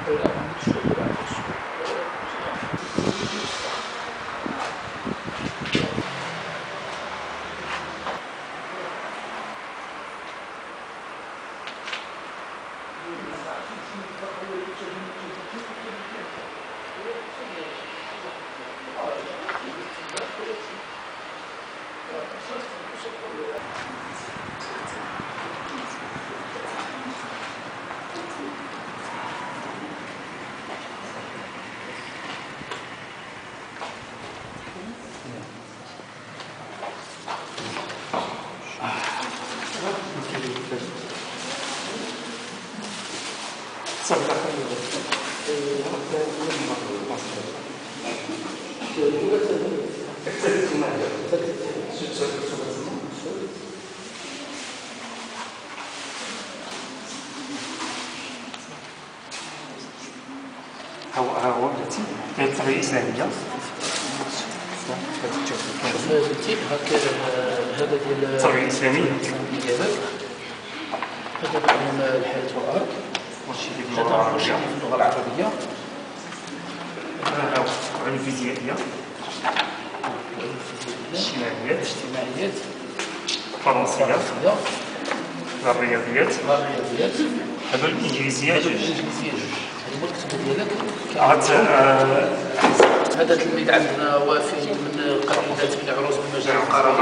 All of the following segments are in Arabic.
هو التربية الإسلامية. شوف هذا التيب هكا، هذا ديال التربية الإسلامية ديالك، هذا تعلم الحياة والأرض، هذا مرشد في اللغة العربية، هذا علم الفيزيائية، الاجتماعيات، الفرنسية، الرياضيات، هذا الإنجليزية جوج. هذا هو الكتب ديالك. هذا تلميذ عندنا وافي من قبيلة بن عروس بمجال القرار.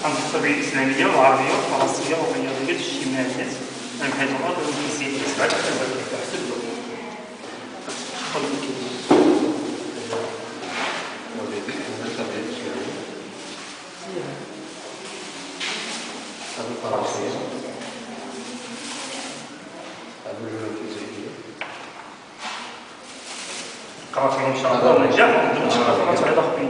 عندنا التربية الإسلامية والعربية والفرنسية والرياضيات والاجتماعيات، الحياة والأرض والفيزيائيات. قرأت فيهم إن شاء الله ونجاح وندير خطوات على خطوات.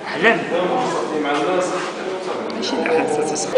أحلام ماشي الأحلام تتسق.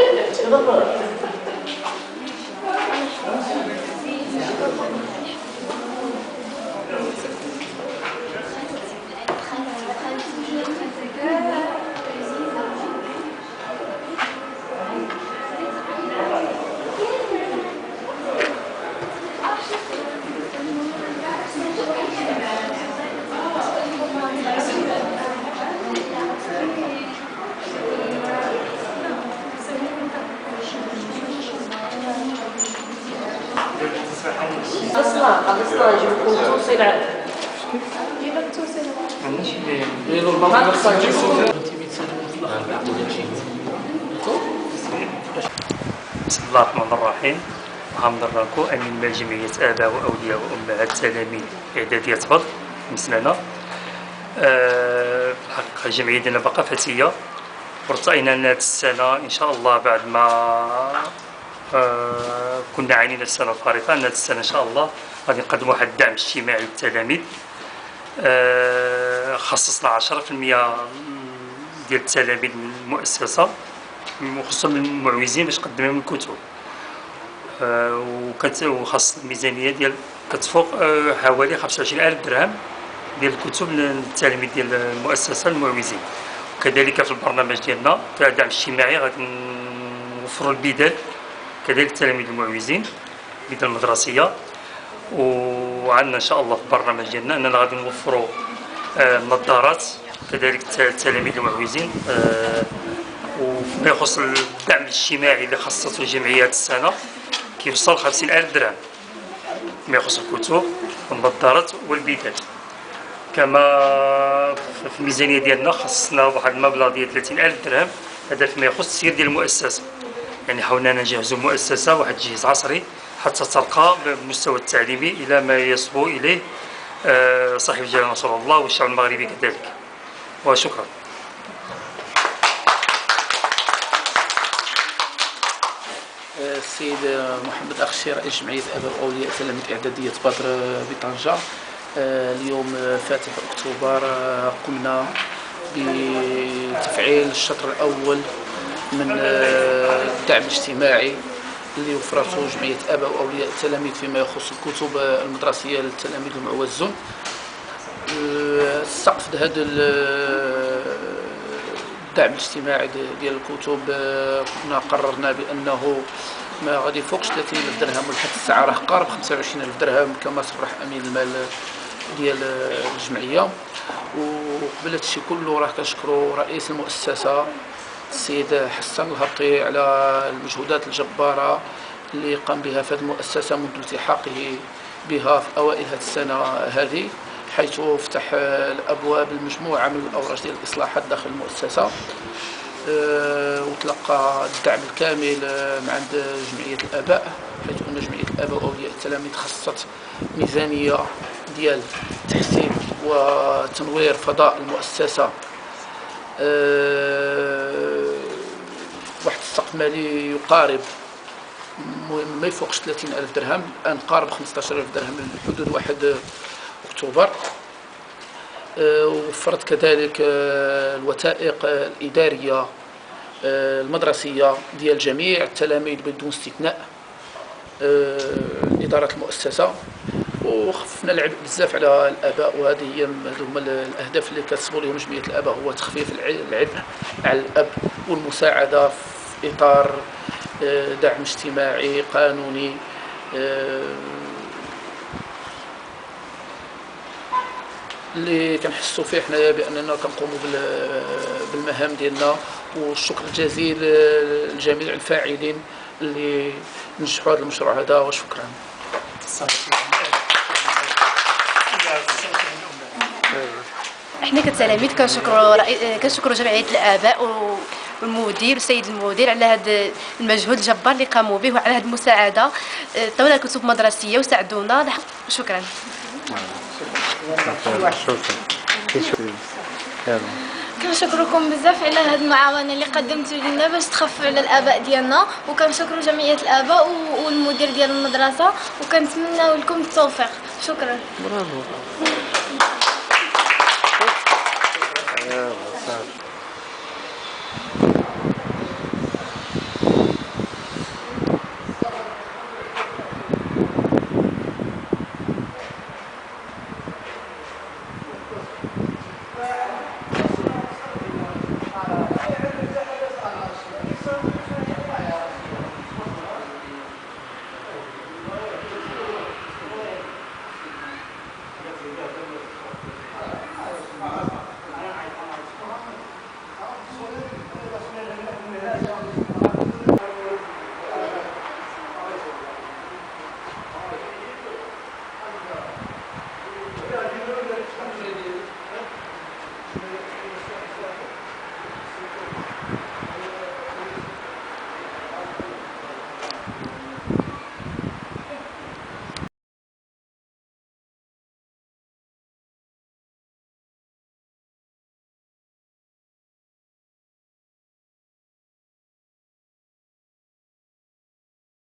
خلصنا نجيب لكم التوصيل عاد. جيب التوصيل. عندناش بسم الله الرحمن الرحيم. غندراكم امين مال جمعيه اباء واولياء وامهات تلاميذ اعداديه بدر مسنانه. الحقيقه الجمعيه ديالنا باقا فتيه، وارتئينا هذه السنه ان شاء الله بعد ما كنا عانينا السنه الفارطه، هذه السنه ان شاء الله غادي نقدموا واحد الدعم اجتماعي للتلاميذ. خصصنا 10% ديال التلاميذ من المؤسسه وخصوصا من المعوزين باش قدم لهم الكتب، وخاص الميزانيه ديال كتفوق حوالي 25,000 درهم ديال الكتب للتلاميذ ديال المؤسسه المعوزين. وكذلك في البرنامج ديالنا تاع الدعم الاجتماعي غادي نوفروا البدل كذلك التلاميذ المعوزين، البدل المدرسيه. وعندنا ان شاء الله في البرنامج ديالنا اننا غادي نوفروا النظارات كذلك التلاميذ المعوزين. وفيما يخص الدعم الاجتماعي اللي خصصته الجمعيه السنه كيوصل 50,000 درهم فيما يخص الكتب والنظارات والبدل. كما في الميزانيه ديالنا خصصنا واحد المبلغ ديال 30,000 درهم، هذا فيما يخص السير ديال المؤسسه يعني حاولنا نجهزوا مؤسسة واحد الجهاز عصري حتى ترقى بالمستوى التعليمي إلى ما يصبو إليه صاحب الجلالة نصر الله والشعب المغربي كذلك. وشكرا. السيد محمد أخشي رئيس جمعية آباء وأولياء تلاميذ إعدادية بدر بطنجة. اليوم فاتح أكتوبر قمنا بتفعيل الشطر الأول من الدعم الاجتماعي اللي وفرته جمعية آباء وأولياء التلاميذ فيما يخص الكتب المدرسية للتلاميذ المعوزون. السقف هذا الدعم الاجتماعي ديال الكتب كنا قررنا بأنه ما غادي يفوقش 30,000 درهم، ولحد الساعة راه قارب 25,000 درهم كما صرح أمين المال ديال الجمعية. وقبل هادشي كله راه كنشكروا رئيس المؤسسة السيد حسن الهبطي على المجهودات الجبارة اللي قام بها في هذه المؤسسة منذ التحاقه بها في أوائل هذه السنة هذه، حيث فتح الأبواب المجموعة من الأوراق ديال الإصلاحات داخل المؤسسة، وتلقى الدعم الكامل من عند جمعية الآباء، حيث أن جمعية الآباء وأولياء التلاميذ خصصت ميزانية ديال تحسين وتنوير فضاء المؤسسة واحد السقف مالي يقارب ما يفوقش 30,000 درهم، الآن قارب 15,000 درهم لحدود 1 أكتوبر. وفرت كذلك الوثائق الإدارية المدرسية ديال جميع التلاميذ بدون استثناء إدارة المؤسسة، وخففنا العبء بزاف على الآباء. وهذه هي هما الأهداف اللي كتصبوا لهم جمعية الآباء، هو تخفيف العبء على الأب والمساعدة في إطار دعم اجتماعي قانوني اللي كنحسوا فيه حنايا باننا كنقوموا بالمهام ديالنا. والشكر الجزيل لجميع الفاعلين اللي نجحوا هذا المشروع هذا، وشكرا. احنا كتلاميذ كنشكروا جمعيه الاباء والمدير والسيد المدير على هذا المجهود الجبار اللي قاموا به، وعلى هذه المساعده طونا الكتب المدرسيه وساعدونا. شكرا. كنشكركم بزاف على هذه المعاونه اللي قدمتوا لنا باش تخففوا على الاباء ديالنا، وكنشكروا جمعيه الاباء والمدير ديال المدرسه، وكنتمناو لكم التوفيق. شكرا. برافو.